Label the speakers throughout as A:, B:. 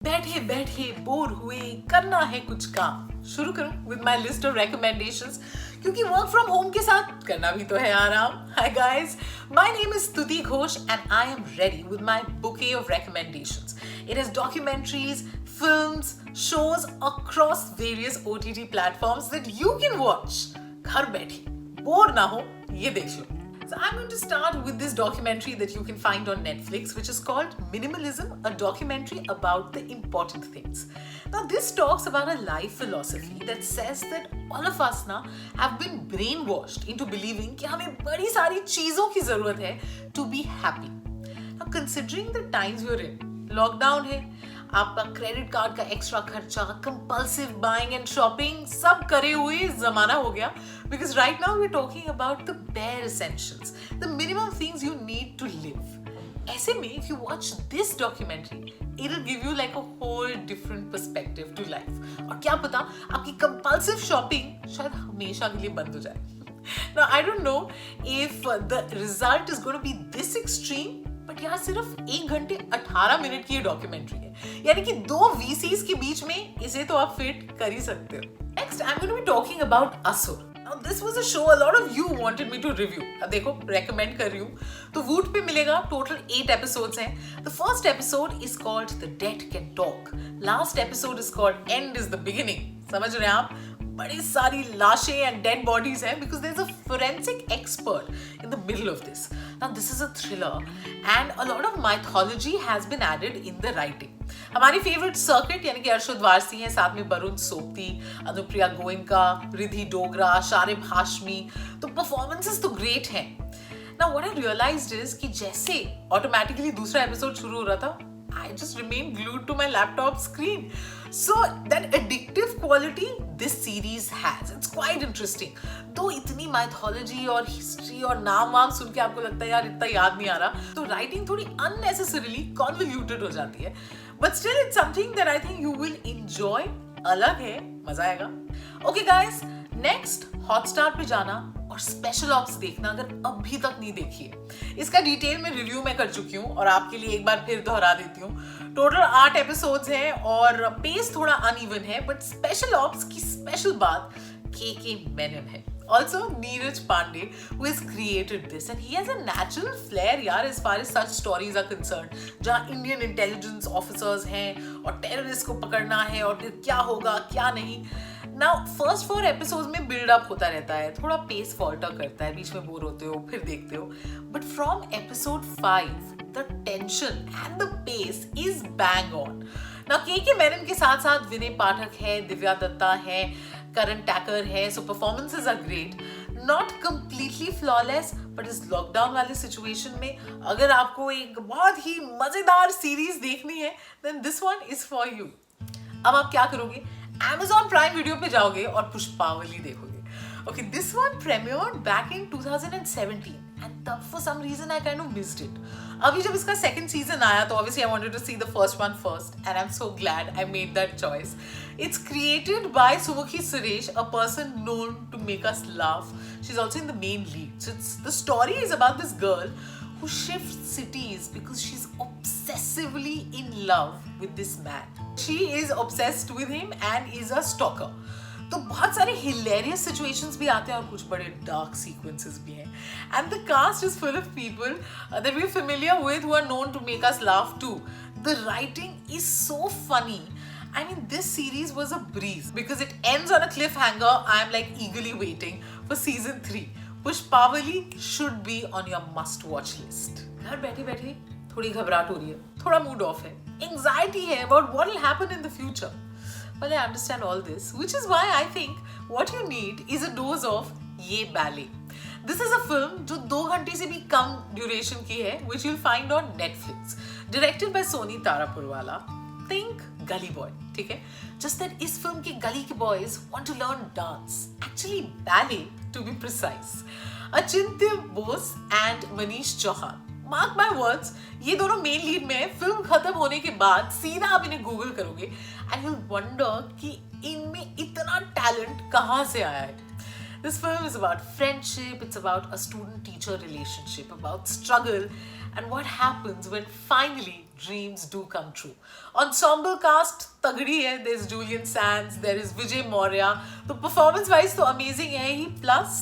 A: बैठे बैठे बोर हुए करना है कुछ काम शुरू करूं with my list of recommendations क्योंकि वर्क फ्रॉम होम के साथ करना भी तो है आराम. Hi guys, my name is Stuti Ghosh and I am ready with my bouquet of recommendations. It has documentaries, films, shows across various OTT platforms that you can watch. घर बैठे बोर ना हो ये देख लो. So I'm going to start with this documentary that you can find on Netflix, which is called Minimalism, a documentary about the important things. Now, this talks about a life philosophy that says that all of us now have been brainwashed into believing कि हमें बड़ी सारी चीजों की जरूरत है to be happy. Now, considering the times we're in, lockdown है, आपका क्रेडिट कार्ड का एक्स्ट्रा खर्चा, कंपल्सिव बाइंग एंड शॉपिंग सब करे हुए जमाना हो गया. Because right now we are talking about the bare essentials, the minimum things you need to live. ऐसे में if you watch this documentary it will give you like a whole different perspective to life. और क्या पता आपकी compulsive shopping शायद हमेशा के लिए बंद हो जाए. Now I don't know if the result is going to be this extreme, but यार सिर्फ 1 घंटे 18 मिनट की ये डॉक्यूमेंट्री है, यानी कि 2 VCs के बीच में इसे तो आप फिट कर ही सकते हो. Next I am going to be talking about Asur. Now this was a show a lot of you wanted me to review. अब देखो रेकमेंड कर रही हूँ तो वूट पे मिलेगा. टोटल 8 एपिसोड्स हैं. The first episode is called The Dead Can Talk. Last episode is called End is the Beginning. समझ रहे हैं आप? बड़ी सारी लाशें एंड डेड बॉडीज हैं because there's a forensic expert in the middle of this. Now this is a thriller and a lot of mythology has been added in the writing. हमारी favourite circuit यानी कि अरशद वारसी हैं, साथ में वरुण सोपती, अनुप्रिया गोयनका, रिद्धि डोगरा, शारिब हाशमी. तो performances तो great हैं. Now what I realized is कि जैसे ऑटोमेटिकली दूसरा एपिसोड शुरू हो रहा था, I just remained glued to my laptop screen. So that addictive quality this series has. It's quite interesting. तो इतनी mythology और history और नाम वाम सुन के आपको लगता है यार इतना याद नहीं आ रहा, तो writing थोड़ी unnecessarily convoluted हो जाती है. But still it's something that I think you will enjoy. अलग है, मजा आएगा. Okay guys, next Hotstar पे जाना और स्पेशल ऑप्स देखना अगर अभी तक नहीं देखी है. इसका डिटेल में रिव्यू मैं कर चुकी हूँ और आपके लिए एक बार फिर दोहरा देती हूँ. टोटल 8 एपिसोड्स हैं और पेस थोड़ा अनइवन है, बट स्पेशल ऑप्स की स्पेशल बात के मेनन है. Also Neeraj Pandey, who has created this, and he has a natural flair यार as far as such stories are concerned, जहाँ Indian intelligence officers हैं और terrorists को पकड़ना है और फिर क्या होगा क्या नहीं. Now first 4 episodes में build up होता रहता है, थोड़ा pace falter करता है, बीच में बोर होते हो फिर देखते हो. But from episode 5 the tension and the pace is bang on. Now के मेनन के साथ साथ विनय पाठक है, दिव्या दत्ता है, करण टैकर है, so performances are great. Not completely flawless, but इस लॉकडाउन वाले सिचुएशन में अगर आपको एक बहुत ही मजेदार सीरीज देखनी है, then this one is for you. अब आप क्या करोगे? Amazon Prime Video पे जाओगे और पुष्पावली देखोगे. Okay, this one premiered back in 2017 and तब for some reason I kind of missed it. अभी जब इसका second season आया तो obviously I wanted to see the first one first and I'm so glad I made that choice. It's created by Sumukhi Suresh, a person known to make us laugh. She's also in the main lead. So the story is about this girl who shifts cities because she's obsessively in love with this man. She is obsessed with him and is a stalker. तो बहुत सारे hilarious situations भी आते हैं और कुछ बड़े dark sequences भी हैं. And the cast is full of people that we're familiar with who are known to make us laugh too. The writing is so funny. I mean, this series was a breeze because it ends on a cliffhanger. I'm like eagerly waiting for season 3. Pushpavali should be on your must-watch list. घर बैठे बैठे थोड़ी घबराहट हो रही है, थोड़ा mood off है, anxiety है about what will happen in the future. Well, I understand all this, which is why I think what you need is a dose of Ye Ballet. This is a film जो 2 घंटे से भी कम duration की है, which you'll find on Netflix. Directed by Soni Taraporwala. Think Gully Boy, ठीक है? Just that इस film के गली के boys want to learn dance. Actually ballet to be precise. Achintya Bose and Manish Chauhan. Mark my words, ये दोनों main lead में. Film खत्म होने के बाद सीधा आप इन्हें गूगल करोगे and you'll wonder कि इनमें इतना टैलेंट कहाँ से आया है. This film is about friendship, it's about a student-teacher relationship, about struggle, and what happens when finally dreams do come true. Ensemble cast तगड़ी है. There's Julian Sands, there is Vijay Maurya. तो performance wise तो amazing है ही. Plus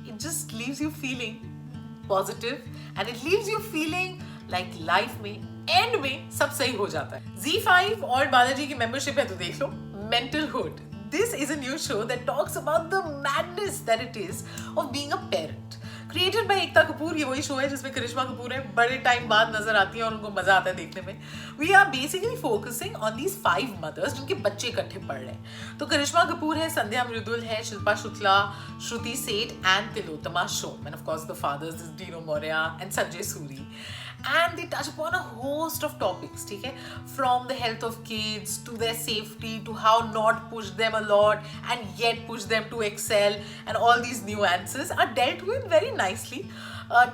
A: it just leaves you feeling positive and it leaves you feeling like life में end में सब सही हो जाता है. Z5 और बालाजी की membership है तो देख लो. Mentalhood. This is a new show that talks about the madness that it is of being a parent. Created by Ekta Kapoor, ये वही शो है जिसमें करिश्मा कपूर है बड़े टाइम बाद नजर आती है और उनको मजा आता है देखने में. We are basically focusing on these 5 mothers जिनके बच्चे इकट्ठे पढ़ रहे हैं. तो करिश्मा कपूर है, संध्या मृदुल है, शिल्पा शुक्ला, श्रुति सेठ and Tilottama Shome, and of course the fathers is Dino Moria and Sanjay Suri. And they touch upon a host of topics, ठीक है, from the health of kids to their safety to how not push them a lot and yet push them to excel, and all these nuances are dealt with very nicely.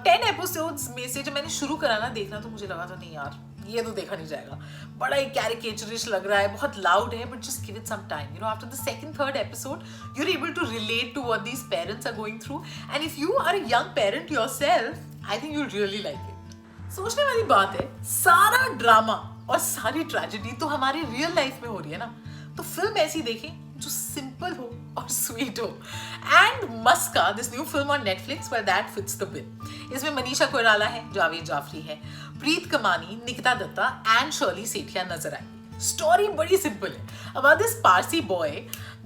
A: 10 episodes में से जब मैंने शुरू करा ना देखना तो मुझे लगा था नहीं यार ये तो देखा नहीं जाएगा, बड़ा ही कैरिकेचरिश लग रहा है, बहुत loud है, but just give it some time. You know, after the second, third episode, you're able to relate to what these parents are going through, and if you are a young parent yourself, I think you'll really like it. सोचने वाली बात है, सारा drama और सारी tragedy तो हमारे real life में हो रही है ना, तो फिल्म ऐसी देखें जो सिंपल हो और स्वीट हो. And Maska, this new film on Netflix, where that fits the bill. इसमें मनीषा कोइराला है, जावेद जाफरी है, प्रीत कमानी, निकिता दत्ता एंड शर्ली सेठिया नजर आएंगी. स्टोरी बड़ी सिंपल है अबाउट दिस पारसी बॉय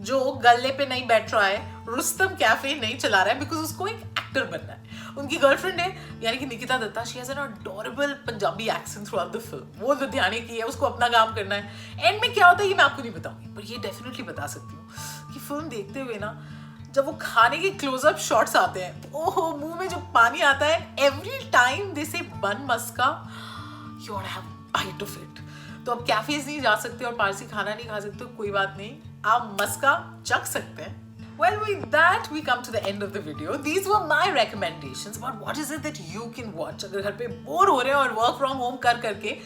A: जो गले पे नहीं बैठ रहा है, रुस्तम कैफे नहीं चला रहा है बिकॉज उसको एक एक्टर बनना है. उनकी गर्लफ्रेंड है यानी कि Nikita Dutta, she has an adorable Punjabi accent throughout the film. वो लुधियाने की है, उसको अपना काम करना है. एंड में क्या होता है ये मैं आपको नहीं बताऊंगी, पर ये डेफिनेटली बता सकती हूँ कि फिल्म देखते हुए ना जब वो खाने के क्लोजअप शॉट्स आते हैं, ओहो मुंह में जो पानी आता है, एवरी टाइम दे से bun maska, you want to have bite of it. तो अब कैफेज नहीं जा सकते और पारसी खाना नहीं खा सकते, कोई बात नहीं, आप मस्का चख सकते हैं. Well, with that, we come to the end of the video. These were my recommendations about what is it that you can watch अगर घर पे बोर हो रहे हैं और work from home कर करके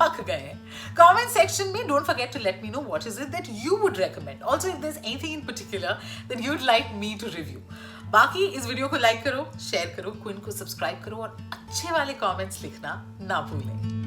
A: पक गए हैं. Comment section में don't forget to let me know what is it that you would recommend. Also, if there's anything in particular that you'd like me to review. बाकी इस वीडियो को like करो, शेयर करो, क्विन को subscribe करो और अच्छे वाले कमेंट्स लिखना ना भूलें.